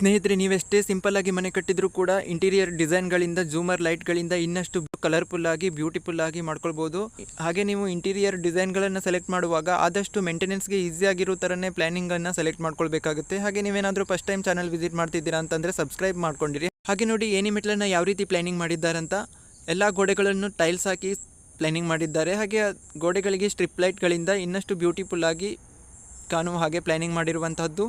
ಸ್ನೇಹಿತರೆ, ನೀವೆಷ್ಟೇ ಸಿಂಪಲ್ ಆಗಿ ಮನೆ ಕಟ್ಟಿದ್ರೂ ಕೂಡ ಇಂಟೀರಿಯರ್ ಡಿಸೈನ್ಗಳಿಂದ, ಜೂಮರ್ ಲೈಟ್ಗಳಿಂದ ಇನ್ನಷ್ಟು ಕಲರ್ಫುಲ್ ಆಗಿ ಬ್ಯೂಟಿಫುಲ್ ಆಗಿ ಮಾಡ್ಕೊಳ್ಬೋದು. ಹಾಗೆ ನೀವು ಇಂಟೀರಿಯರ್ ಡಿಸೈನ್ಗಳನ್ನು ಸೆಲೆಕ್ಟ್ ಮಾಡುವಾಗ ಆದಷ್ಟು ಮೇಂಟೆನೆನ್ಸ್ಗೆ ಈಸಿ ಆಗಿರೋ ಥರನೇ ಪ್ಲಾನಿಂಗನ್ನು ಸೆಲೆಕ್ಟ್ ಮಾಡ್ಕೊಳ್ಬೇಕಾಗುತ್ತೆ. ಹಾಗೆ ನೀವೇನಾದರೂ ಫಸ್ಟ್ ಟೈಮ್ ಚಾನಲ್ ವಿಸಿಟ್ ಮಾಡ್ತಿದ್ದೀರಾ ಅಂತಂದರೆ ಸಬ್ಸ್ಕ್ರೈಬ್ ಮಾಡ್ಕೊಂಡಿರಿ. ಹಾಗೆ ನೋಡಿ ಏನಿ ಮೆಟ್ಲನ್ನು ಯಾವ ರೀತಿ ಪ್ಲಾನಿಂಗ್ ಮಾಡಿದ್ದಾರಂತ. ಎಲ್ಲ ಗೋಡೆಗಳನ್ನು ಟೈಲ್ಸ್ ಹಾಕಿ ಪ್ಲಾನಿಂಗ್ ಮಾಡಿದ್ದಾರೆ. ಹಾಗೆ ಗೋಡೆಗಳಿಗೆ ಸ್ಟ್ರಿಪ್ ಲೈಟ್ಗಳಿಂದ ಇನ್ನಷ್ಟು ಬ್ಯೂಟಿಫುಲ್ ಆಗಿ ಕಾಣುವ ಹಾಗೆ ಪ್ಲಾನಿಂಗ್ ಮಾಡಿರುವಂತಹದ್ದು.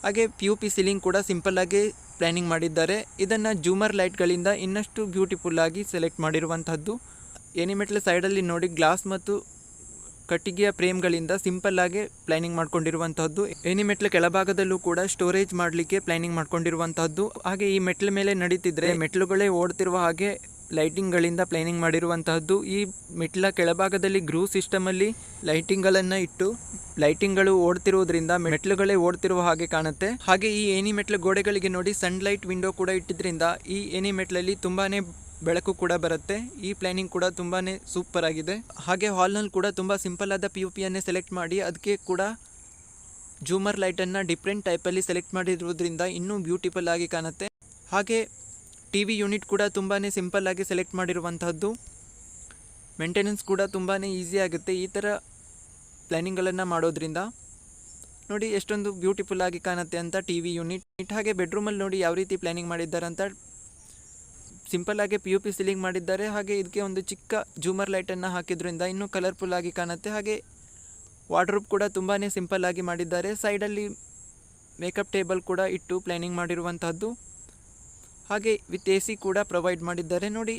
ಹಾಗೆ POP ಸೀಲಿಂಗ್ ಕೂಡ ಸಿಂಪಲ್ ಆಗಿ ಪ್ಲಾನಿಂಗ್ ಮಾಡಿದ್ದಾರೆ. ಇದನ್ನು ಜೂಮರ್ ಲೈಟ್ಗಳಿಂದ ಇನ್ನಷ್ಟು ಬ್ಯೂಟಿಫುಲ್ ಆಗಿ ಸೆಲೆಕ್ಟ್ ಮಾಡಿರುವಂತಹದ್ದು. ಏನಿ ಮೆಟ್ಲ ಸೈಡಲ್ಲಿ ನೋಡಿ ಗ್ಲಾಸ್ ಮತ್ತು ಕಟ್ಟಿಗೆಯ ಫ್ರೇಮ್ಗಳಿಂದ ಸಿಂಪಲ್ ಆಗಿ ಪ್ಲಾನಿಂಗ್ ಮಾಡ್ಕೊಂಡಿರುವಂತಹದ್ದು. ಏನಿ ಮೆಟ್ಲ ಕೆಳಭಾಗದಲ್ಲೂ ಕೂಡ ಸ್ಟೋರೇಜ್ ಮಾಡಲಿಕ್ಕೆ ಪ್ಲಾನಿಂಗ್ ಮಾಡ್ಕೊಂಡಿರುವಂತಹದ್ದು. ಹಾಗೆ ಈ ಮೆಟ್ಲ ಮೇಲೆ ನಡೀತಿದ್ರೆ ಮೆಟ್ಲುಗಳೇ ಓಡ್ತಿರುವ ಹಾಗೆ ಲೈಟಿಂಗ್ಗಳಿಂದ ಪ್ಲಾನಿಂಗ್ ಮಾಡಿರುವಂತಹದ್ದು. ಈ ಮೆಟ್ಲ ಕೆಳಭಾಗದಲ್ಲಿ ಗ್ರೂವ್ ಸಿಸ್ಟಮಲ್ಲಿ ಲೈಟಿಂಗ್ಗಳನ್ನು ಇಟ್ಟು ಲೈಟಿಂಗ್ಗಳು ಓಡ್ತಿರುವುದರಿಂದ ಮೆಟ್ಲುಗಳೇ ಓಡ್ತಿರುವ ಹಾಗೆ ಕಾಣುತ್ತೆ. ಹಾಗೆ ಈ ಏನಿ ಮೆಟ್ಲ ಗೋಡೆಗಳಿಗೆ ನೋಡಿ ಸನ್ಲೈಟ್ ವಿಂಡೋ ಕೂಡ ಇಟ್ಟಿದ್ರಿಂದ ಈ ಏನಿ ಮೆಟ್ಲಲ್ಲಿ ತುಂಬಾನೇ ಬೆಳಕು ಕೂಡ ಬರುತ್ತೆ. ಈ ಪ್ಲಾನಿಂಗ್ ಕೂಡ ತುಂಬಾನೇ ಸೂಪರ್ ಆಗಿದೆ. ಹಾಗೆ ಹಾಲ್ನಲ್ಲಿ ಕೂಡ ತುಂಬ ಸಿಂಪಲ್ ಆದ POPಯನ್ನೇ ಸೆಲೆಕ್ಟ್ ಮಾಡಿ ಅದಕ್ಕೆ ಕೂಡ ಜೂಮರ್ ಲೈಟನ್ನು ಡಿಫ್ರೆಂಟ್ ಟೈಪಲ್ಲಿ ಸೆಲೆಕ್ಟ್ ಮಾಡಿರುವುದರಿಂದ ಇನ್ನೂ ಬ್ಯೂಟಿಫುಲ್ ಆಗಿ ಕಾಣುತ್ತೆ. ಹಾಗೆ TV ಯೂನಿಟ್ ಕೂಡ ತುಂಬಾ ಸಿಂಪಲ್ ಆಗಿ ಸೆಲೆಕ್ಟ್ ಮಾಡಿರುವಂತಹದ್ದು. ಮೇಂಟೆನೆನ್ಸ್ ಕೂಡ ತುಂಬಾ ಈಸಿ ಆಗುತ್ತೆ ಈ ಥರ ಪ್ಲಾನಿಂಗ್ಗಳನ್ನು ಮಾಡೋದ್ರಿಂದ. ನೋಡಿ ಎಷ್ಟೊಂದು ಬ್ಯೂಟಿಫುಲ್ ಆಗಿ ಕಾಣುತ್ತೆ ಅಂತ TV ಯೂನಿಟ್. ಹಾಗೆ ಬೆಡ್ರೂಮಲ್ಲಿ ನೋಡಿ ಯಾವ ರೀತಿ ಪ್ಲಾನಿಂಗ್ ಮಾಡಿದ್ದಾರೆ ಅಂತ. ಸಿಂಪಲ್ ಆಗಿ POP ಸೀಲಿಂಗ್ ಮಾಡಿದ್ದಾರೆ. ಹಾಗೆ ಇದಕ್ಕೆ ಒಂದು ಚಿಕ್ಕ ಜೂಮರ್ ಲೈಟನ್ನು ಹಾಕಿದ್ರಿಂದ ಇನ್ನೂ ಕಲರ್ಫುಲ್ ಆಗಿ ಕಾಣುತ್ತೆ. ಹಾಗೆ ವಾರ್ಡ್ರೋಬ್ ಕೂಡ ತುಂಬಾ ಸಿಂಪಲ್ ಆಗಿ ಮಾಡಿದ್ದಾರೆ. ಸೈಡಲ್ಲಿ ಮೇಕಪ್ ಟೇಬಲ್ ಕೂಡ ಇಟ್ಟು ಪ್ಲಾನಿಂಗ್ ಮಾಡಿರುವಂತಹದ್ದು. ಹಾಗೆ ವಿತ್ AC ಕೂಡ ಪ್ರೊವೈಡ್ ಮಾಡಿದ್ದಾರೆ. ನೋಡಿ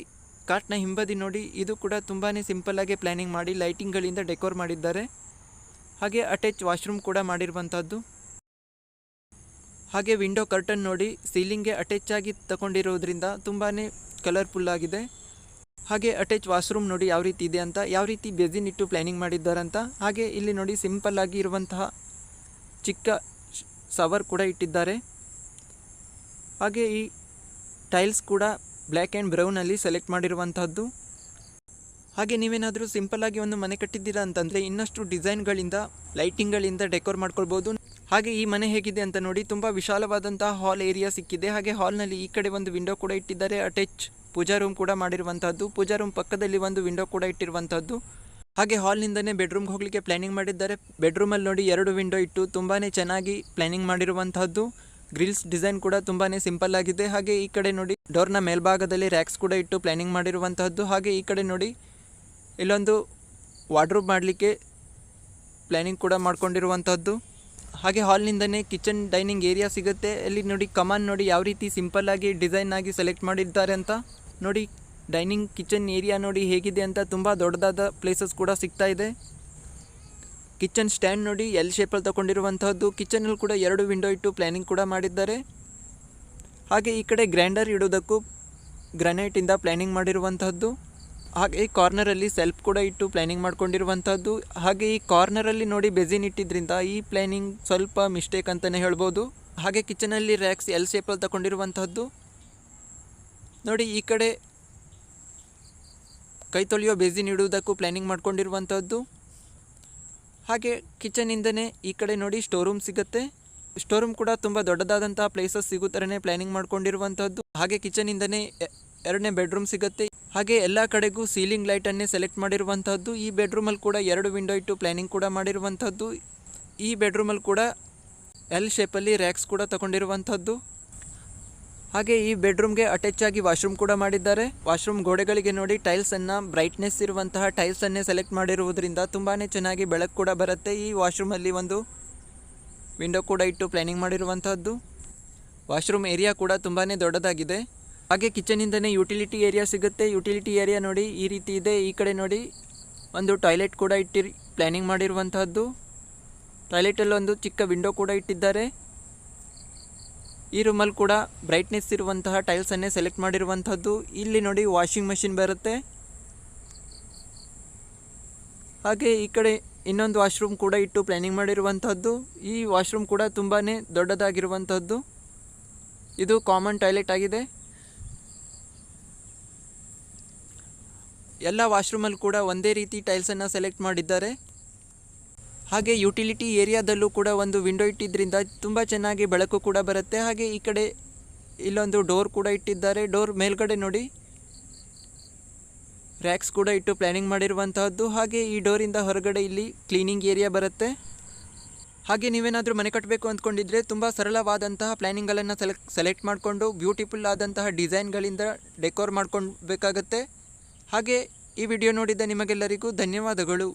ಕಾಟ್ನ ಹಿಂಬದಿ ನೋಡಿ, ಇದು ಕೂಡ ತುಂಬಾ ಸಿಂಪಲ್ ಆಗಿ ಪ್ಲಾನಿಂಗ್ ಮಾಡಿ ಲೈಟಿಂಗ್ಗಳಿಂದ ಡೆಕೋರ್ ಮಾಡಿದ್ದಾರೆ. ಹಾಗೆ ಅಟ್ಯಾಚ್ ವಾಶ್ರೂಮ್ ಕೂಡ ಮಾಡಿರುವಂತಹದ್ದು. ಹಾಗೆ ವಿಂಡೋ ಕರ್ಟನ್ ನೋಡಿ ಸೀಲಿಂಗ್ಗೆ ಅಟ್ಯಾಚ್ ಆಗಿ ತಗೊಂಡಿರೋದ್ರಿಂದ ತುಂಬಾ ಕಲರ್ಫುಲ್ ಆಗಿದೆ. ಹಾಗೆ ಅಟ್ಯಾಚ್ ವಾಶ್ರೂಮ್ ನೋಡಿ ಯಾವ ರೀತಿ ಇದೆ ಅಂತ, ಯಾವ ರೀತಿ ಬೇಸಿನ್ ಇಟ್ಟು ಪ್ಲಾನಿಂಗ್ ಮಾಡಿದ್ದಾರಂತ. ಹಾಗೆ ಇಲ್ಲಿ ನೋಡಿ ಸಿಂಪಲ್ ಆಗಿ ಇರುವಂತಹ ಚಿಕ್ಕ ಶವರ್ ಕೂಡ ಇಟ್ಟಿದ್ದಾರೆ. ಹಾಗೆ ಈ ಟೈಲ್ಸ್ ಕೂಡ ಬ್ಲ್ಯಾಕ್ ಆ್ಯಂಡ್ ಬ್ರೌನಲ್ಲಿ ಸೆಲೆಕ್ಟ್ ಮಾಡಿರುವಂತಹದ್ದು. ಹಾಗೆ ನೀವೇನಾದರೂ ಸಿಂಪಲ್ ಆಗಿ ಒಂದು ಮನೆ ಕಟ್ಟಿದ್ದೀರಾ ಅಂತಂದರೆ ಇನ್ನಷ್ಟು ಡಿಸೈನ್ಗಳಿಂದ ಲೈಟಿಂಗ್ಗಳಿಂದ ಡೆಕೋರ್ ಮಾಡ್ಕೊಳ್ಬೋದು. ಹಾಗೆ ಈ ಮನೆ ಹೇಗಿದೆ ಅಂತ ನೋಡಿ, ತುಂಬ ವಿಶಾಲವಾದಂತಹ ಹಾಲ್ ಏರಿಯಾ ಸಿಕ್ಕಿದೆ. ಹಾಗೆ ಹಾಲ್ನಲ್ಲಿ ಈ ಕಡೆ ಒಂದು ವಿಂಡೋ ಕೂಡ ಇಟ್ಟಿದ್ದಾರೆ. ಅಟ್ಯಾಚ್ ಪೂಜಾ ರೂಮ್ ಕೂಡ ಮಾಡಿರುವಂತಹದ್ದು. ಪೂಜಾ ರೂಮ್ ಪಕ್ಕದಲ್ಲಿ ಒಂದು ವಿಂಡೋ ಕೂಡ ಇಟ್ಟಿರುವಂತಹದ್ದು. ಹಾಗೆ ಹಾಲ್ನಿಂದನೇ ಬೆಡ್ರೂಮ್ಗೆ ಹೋಗಲಿಕ್ಕೆ ಪ್ಲಾನಿಂಗ್ ಮಾಡಿದ್ದಾರೆ. ಬೆಡ್ರೂಮಲ್ಲಿ ನೋಡಿ 2 ವಿಂಡೋ ಇಟ್ಟು ತುಂಬಾ ಚೆನ್ನಾಗಿ ಪ್ಲಾನಿಂಗ್ ಮಾಡಿರುವಂತಹದ್ದು. ಗ್ರಿಲ್ಸ್ ಡಿಸೈನ್ ಕೂಡ ತುಂಬಾ ಸಿಂಪಲ್ ಆಗಿದೆ. ಹಾಗೆ ಈ ಕಡೆ ನೋಡಿ ಡೋರ್ನ ಮೇಲ್ಭಾಗದಲ್ಲಿ ರ್ಯಾಕ್ಸ್ ಕೂಡ ಇಟ್ಟು ಪ್ಲಾನಿಂಗ್ ಮಾಡಿರುವಂತಹದ್ದು. ಹಾಗೆ ಈ ಕಡೆ ನೋಡಿ ಇಲ್ಲೊಂದು ವಾರ್ಡ್ರೋಬ್ ಮಾಡಲಿಕ್ಕೆ ಪ್ಲಾನಿಂಗ್ ಕೂಡ ಮಾಡ್ಕೊಂಡಿರುವಂತಹದ್ದು. ಹಾಗೆ ಹಾಲ್ನಿಂದನೇ ಕಿಚನ್ ಡೈನಿಂಗ್ ಏರಿಯಾ ಸಿಗುತ್ತೆ. ಅಲ್ಲಿ ನೋಡಿ ಕಮಾನ್ ನೋಡಿ ಯಾವ ರೀತಿ ಸಿಂಪಲ್ ಆಗಿ ಡಿಸೈನ್ ಆಗಿ ಸೆಲೆಕ್ಟ್ ಮಾಡಿದ್ದಾರೆ ಅಂತ. ನೋಡಿ ಡೈನಿಂಗ್ ಕಿಚನ್ ಏರಿಯಾ ನೋಡಿ ಹೇಗಿದೆ ಅಂತ. ತುಂಬ ದೊಡ್ಡದಾದ ಪ್ಲೇಸಸ್ ಕೂಡ ಸಿಗ್ತಾ ಇದೆ. ಕಿಚನ್ ಸ್ಟ್ಯಾಂಡ್ ನೋಡಿ L ಶೇಪಲ್ಲಿ ತಗೊಂಡಿರುವಂತಹದ್ದು. ಕಿಚನಲ್ಲಿ ಕೂಡ 2 ವಿಂಡೋ ಇಟ್ಟು ಪ್ಲಾನಿಂಗ್ ಕೂಡ ಮಾಡಿದ್ದಾರೆ. ಹಾಗೆ ಈ ಕಡೆ ಗ್ರೈಂಡರ್ ಇಡೋದಕ್ಕೂ ಗ್ರಾನೈಟಿಂದ ಪ್ಲಾನಿಂಗ್ ಮಾಡಿರುವಂತಹದ್ದು. ಹಾಗೆ ಕಾರ್ನರಲ್ಲಿ ಸೆಲ್ಫ್ ಕೂಡ ಇಟ್ಟು ಪ್ಲಾನಿಂಗ್ ಮಾಡ್ಕೊಂಡಿರುವಂತಹದ್ದು. ಹಾಗೆ ಈ ಕಾರ್ನರಲ್ಲಿ ನೋಡಿ ಬೇಸಿನ್ ಇಟ್ಟಿದ್ರಿಂದ ಈ ಪ್ಲಾನಿಂಗ್ ಸ್ವಲ್ಪ ಮಿಸ್ಟೇಕ್ ಅಂತಲೇ ಹೇಳ್ಬೋದು. ಹಾಗೆ ಕಿಚನಲ್ಲಿ ರ್ಯಾಕ್ಸ್ L ಶೇಪಲ್ಲಿ ತಗೊಂಡಿರುವಂತಹದ್ದು. ನೋಡಿ ಈ ಕಡೆ ಕೈ ತೊಳೆಯೋ ಬೇಸಿನ್ ಇಡುವುದಕ್ಕೂ ಪ್ಲಾನಿಂಗ್ ಮಾಡ್ಕೊಂಡಿರುವಂತಹದ್ದು. ಹಾಗೆ ಕಿಚನಿಂದನೇ ಈ ಕಡೆ ನೋಡಿ ಸ್ಟೋರ್ ರೂಮ್ ಸಿಗುತ್ತೆ. ಸ್ಟೋರ್ ರೂಮ್ ಕೂಡ ತುಂಬ ದೊಡ್ಡದಾದಂತಹ ಪ್ಲೇಸಸ್ ಸಿಗೋ ಥರನೇ ಪ್ಲಾನಿಂಗ್ ಮಾಡ್ಕೊಂಡಿರುವಂತಹದ್ದು. ಹಾಗೆ ಕಿಚನಿಂದನೇ 2ನೇ ಬೆಡ್ರೂಮ್ ಸಿಗುತ್ತೆ. ಹಾಗೆ ಎಲ್ಲ ಕಡೆಗೂ ಸೀಲಿಂಗ್ ಲೈಟನ್ನೇ ಸೆಲೆಕ್ಟ್ ಮಾಡಿರುವಂತಹದ್ದು. ಈ ಬೆಡ್ರೂಮಲ್ಲಿ ಕೂಡ 2 ವಿಂಡೋ ಇಟ್ಟು ಪ್ಲಾನಿಂಗ್ ಕೂಡ ಮಾಡಿರುವಂತಹದ್ದು. ಈ ಬೆಡ್ರೂಮಲ್ಲಿ ಕೂಡ L ಶೇಪಲ್ಲಿ ರ್ಯಾಕ್ಸ್ ಕೂಡ ತಗೊಂಡಿರುವಂತಹದ್ದು. ಹಾಗೆ ಈ ಬೆಡ್ರೂಮ್ಗೆ ಅಟ್ಯಾಚ್ ಆಗಿ ವಾಶ್ರೂಮ್ ಕೂಡ ಮಾಡಿದ್ದಾರೆ. ವಾಶ್ರೂಮ್ ಗೋಡೆಗಳಿಗೆ ನೋಡಿ ಟೈಲ್ಸನ್ನು ಬ್ರೈಟ್ನೆಸ್ ಇರುವಂತಹ ಟೈಲ್ಸನ್ನೇ ಸೆಲೆಕ್ಟ್ ಮಾಡಿರುವುದರಿಂದ ತುಂಬಾ ಚೆನ್ನಾಗಿ ಬೆಳಕು ಕೂಡ ಬರುತ್ತೆ. ಈ ವಾಶ್ರೂಮಲ್ಲಿ ಒಂದು ವಿಂಡೋ ಕೂಡ ಇಟ್ಟು ಪ್ಲಾನಿಂಗ್ ಮಾಡಿರುವಂತಹದ್ದು. ವಾಶ್ರೂಮ್ ಏರಿಯಾ ಕೂಡ ತುಂಬಾ ದೊಡ್ಡದಾಗಿದೆ. ಹಾಗೆ ಕಿಚನಿಂದನೇ ಯುಟಿಲಿಟಿ ಏರಿಯಾ ಸಿಗುತ್ತೆ. ಯುಟಿಲಿಟಿ ಏರಿಯಾ ನೋಡಿ ಈ ರೀತಿ ಇದೆ. ಈ ಕಡೆ ನೋಡಿ ಒಂದು ಟಾಯ್ಲೆಟ್ ಕೂಡ ಪ್ಲಾನಿಂಗ್ ಮಾಡಿರುವಂತಹದ್ದು. ಟಾಯ್ಲೆಟಲ್ಲಿ ಒಂದು ಚಿಕ್ಕ ವಿಂಡೋ ಕೂಡ ಇಟ್ಟಿದ್ದಾರೆ. ಈ ರೂಮಲ್ಲಿ ಕೂಡ ಬ್ರೈಟ್ನೆಸ್ ಇರುವಂತಹ ಟೈಲ್ಸನ್ನೇ ಸೆಲೆಕ್ಟ್ ಮಾಡಿರುವಂತಹದ್ದು. ಇಲ್ಲಿ ನೋಡಿ ವಾಷಿಂಗ್ ಮಷಿನ್ ಬರುತ್ತೆ. ಹಾಗೆ ಈ ಕಡೆ ಇನ್ನೊಂದು ವಾಶ್ರೂಮ್ ಕೂಡ ಇಟ್ಟು ಪ್ಲಾನಿಂಗ್ ಮಾಡಿರುವಂತಹದ್ದು. ಈ ವಾಶ್ರೂಮ್ ಕೂಡ ತುಂಬಾ ದೊಡ್ಡದಾಗಿರುವಂತಹದ್ದು. ಇದು ಕಾಮನ್ ಟಾಯ್ಲೆಟ್ ಆಗಿದೆ. ಎಲ್ಲ ವಾಶ್ರೂಮಲ್ಲಿ ಕೂಡ ಒಂದೇ ರೀತಿ ಟೈಲ್ಸನ್ನು ಸೆಲೆಕ್ಟ್ ಮಾಡಿದ್ದಾರೆ. ಹಾಗೆ ಯುಟಿಲಿಟಿ ಏರಿಯಾದಲ್ಲೂ ಕೂಡ ಒಂದು ವಿಂಡೋ ಇಟ್ಟಿದ್ದರಿಂದ ತುಂಬ ಚೆನ್ನಾಗಿ ಬೆಳಕು ಕೂಡ ಬರುತ್ತೆ. ಹಾಗೆ ಈ ಕಡೆ ಇಲ್ಲೊಂದು ಡೋರ್ ಕೂಡ ಇಟ್ಟಿದ್ದಾರೆ. ಡೋರ್ ಮೇಲ್ಗಡೆ ನೋಡಿ ರ್ಯಾಕ್ಸ್ ಕೂಡ ಇಟ್ಟು ಪ್ಲ್ಯಾನಿಂಗ್ ಮಾಡಿರುವಂತಹದ್ದು. ಹಾಗೆ ಈ ಡೋರಿಂದ ಹೊರಗಡೆ ಇಲ್ಲಿ ಕ್ಲೀನಿಂಗ್ ಏರಿಯಾ ಬರುತ್ತೆ. ಹಾಗೆ ನೀವೇನಾದರೂ ಮನೆ ಕಟ್ಟಬೇಕು ಅಂದ್ಕೊಂಡಿದ್ರೆ ತುಂಬ ಸರಳವಾದಂತಹ ಪ್ಲ್ಯಾನಿಂಗ್ಗಳನ್ನು ಸೆಲೆಕ್ಟ್ ಮಾಡಿಕೊಂಡು ಬ್ಯೂಟಿಫುಲ್ ಆದಂತಹ ಡಿಸೈನ್ಗಳಿಂದ ಡೆಕೋರ್ ಮಾಡ್ಕೊಳ್ಬೇಕಾಗತ್ತೆ. ಹಾಗೆ ಈ ವಿಡಿಯೋ ನೋಡಿದ ನಿಮಗೆಲ್ಲರಿಗೂ ಧನ್ಯವಾದಗಳು.